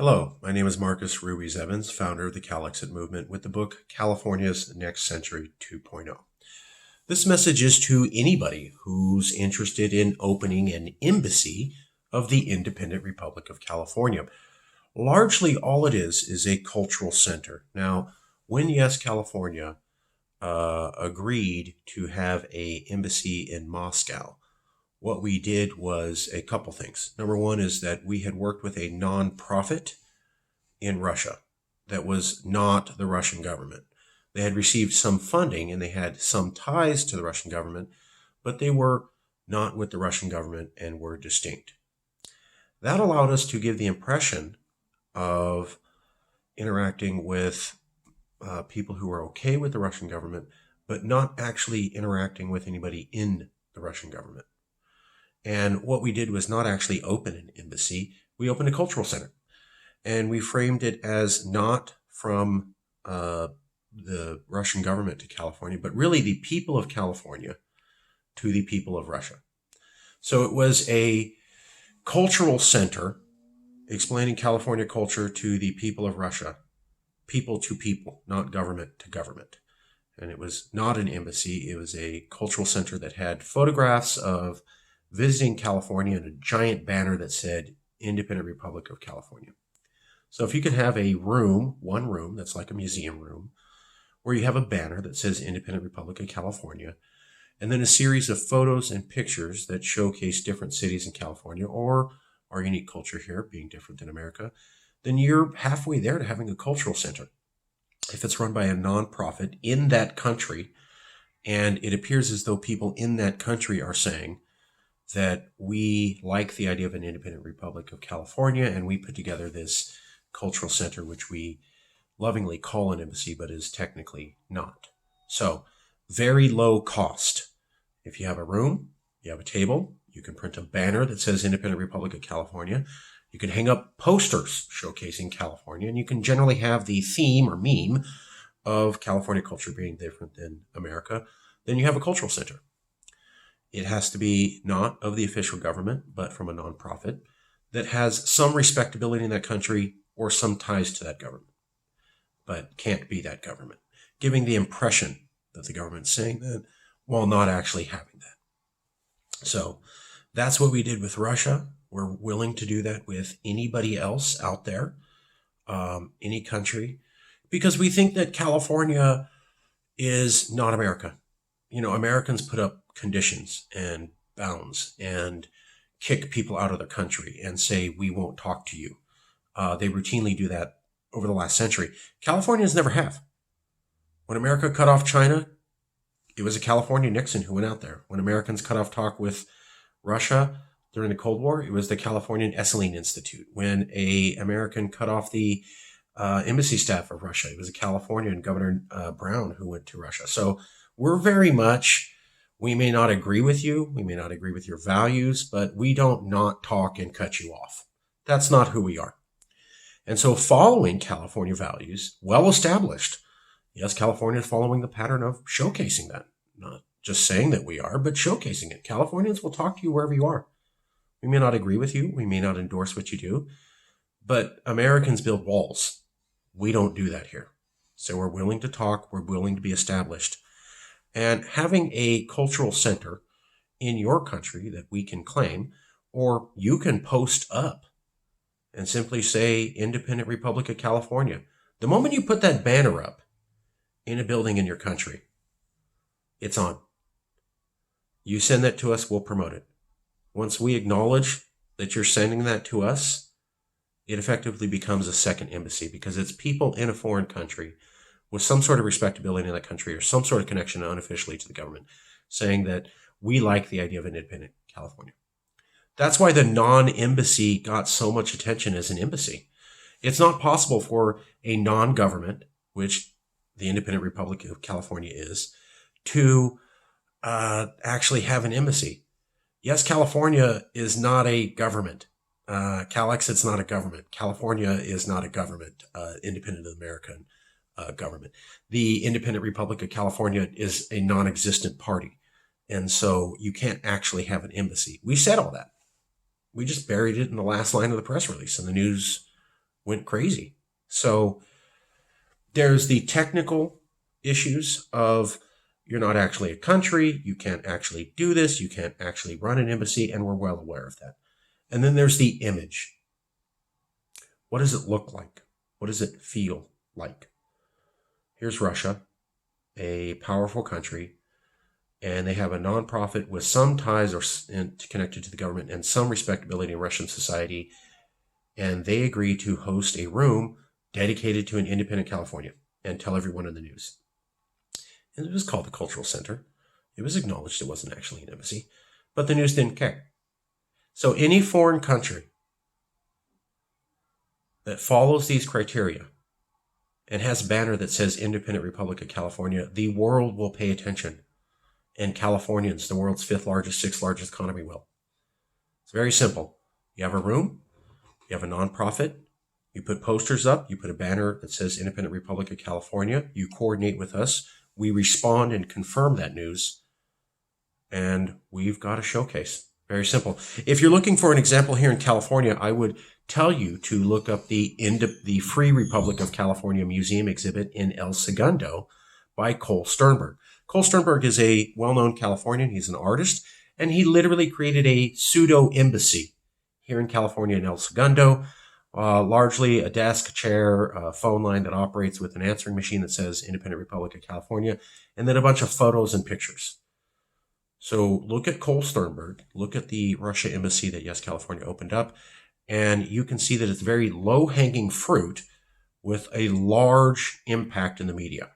Hello, my name is Marcus Ruiz-Evans, founder of the Calexit movement with the book California's Next Century 2.0. This message is to anybody who's interested in opening an embassy of the independent Republic of California. Largely all it is a cultural center. Now, when Yes California agreed to have an embassy in Moscow, what we did was a couple things. Number one is that we had worked with a nonprofit in Russia that was not the Russian government. They had received some funding and they had some ties to the Russian government, but they were not with the Russian government and were distinct. That allowed us to give the impression of interacting with people who were okay with the Russian government, but not actually interacting with anybody in the Russian government. And what we did was not actually open an embassy. We opened a cultural center. And we framed it as not from the Russian government to California, but really the people of California to the people of Russia. So it was a cultural center explaining California culture to the people of Russia, people to people, not government to government. And it was not an embassy. It was a cultural center that had photographs of visiting California and a giant banner that said Independent Republic of California. So if you could have a room, one room that's like a museum room, where you have a banner that says Independent Republic of California, and then a series of photos and pictures that showcase different cities in California or our unique culture here being different than America, then you're halfway there to having a cultural center. If it's run by a nonprofit in that country, and it appears as though people in that country are saying that we like the idea of an independent Republic of California, and we put together this cultural center, which we lovingly call an embassy, but is technically not. So very low cost. If you have a room, you have a table, you can print a banner that says Independent Republic of California. You can hang up posters showcasing California, and you can generally have the theme or meme of California culture being different than America. Then you have a cultural center. It has to be not of the official government, but from a nonprofit that has some respectability in that country or some ties to that government, but can't be that government, giving the impression that the government's saying that while not actually having that. So that's what we did with Russia. We're willing to do that with anybody else out there, any country, because we think that California is not America. You know, Americans put up conditions and bounds and kick people out of the country and say, we won't talk to you. They routinely do that over the last century. Californians never have. When America cut off China, it was a California Nixon who went out there. When Americans cut off talk with Russia during the Cold War, it was the Californian Esalen Institute. When a American cut off the embassy staff of Russia, it was a Californian Governor Brown who went to Russia. So we're very much, we may not agree with you, we may not agree with your values, but we don't not talk and cut you off. That's not who we are. And so following California values, well established, yes, California is following the pattern of showcasing that. Not just saying that we are, but showcasing it. Californians will talk to you wherever you are. We may not agree with you, we may not endorse what you do, but Americans build walls. We don't do that here. So we're willing to talk, we're willing to be established. And having a cultural center in your country that we can claim, or you can post up and simply say Independent Republic of California. The moment you put that banner up in a building in your country, it's on. You send that to us, we'll promote it. Once we acknowledge that you're sending that to us, it effectively becomes a second embassy because it's people in a foreign country with some sort of respectability in that country or some sort of connection unofficially to the government saying that we like the idea of an independent California. That's why the non-embassy got so much attention as an embassy. It's not possible for a non-government, which the Independent Republic of California is, to actually have an embassy. Yes, California is not a government. Calexit's not a government. California is not a government, independent of the American government. The Independent Republic of California is a non-existent party. And so you can't actually have an embassy. We said all that. We just buried it in the last line of the press release, and the news went crazy. So there's the technical issues of you're not actually a country, you can't actually do this, you can't actually run an embassy, and we're well aware of that. And then there's the image. What does it look like? What does it feel like? Here's Russia, a powerful country, and they have a nonprofit with some ties or connected to the government and some respectability in Russian society, and they agree to host a room dedicated to an independent California and tell everyone in the news. And it was called the Cultural Center. It was acknowledged it wasn't actually an embassy, but the news didn't care. So any foreign country that follows these criteria and has a banner that says Independent Republic of California, the world will pay attention. And Californians, the world's fifth largest, sixth largest economy, will. It's very simple. You have a room, you have a nonprofit, you put posters up, you put a banner that says Independent Republic of California, you coordinate with us, we respond and confirm that news, and we've got a showcase. Very simple. If you're looking for an example here in California, I would tell you to look up the Free Republic of California Museum exhibit in El Segundo by Cole Sternberg. Cole Sternberg is a well-known Californian. He's an artist, and he literally created a pseudo-embassy here in California in El Segundo, largely a desk, chair, a phone line that operates with an answering machine that says Independent Republic of California, and then a bunch of photos and pictures. So look at Cole Sternberg, look at the Russia embassy that Yes California opened up, and you can see that it's very low-hanging fruit with a large impact in the media.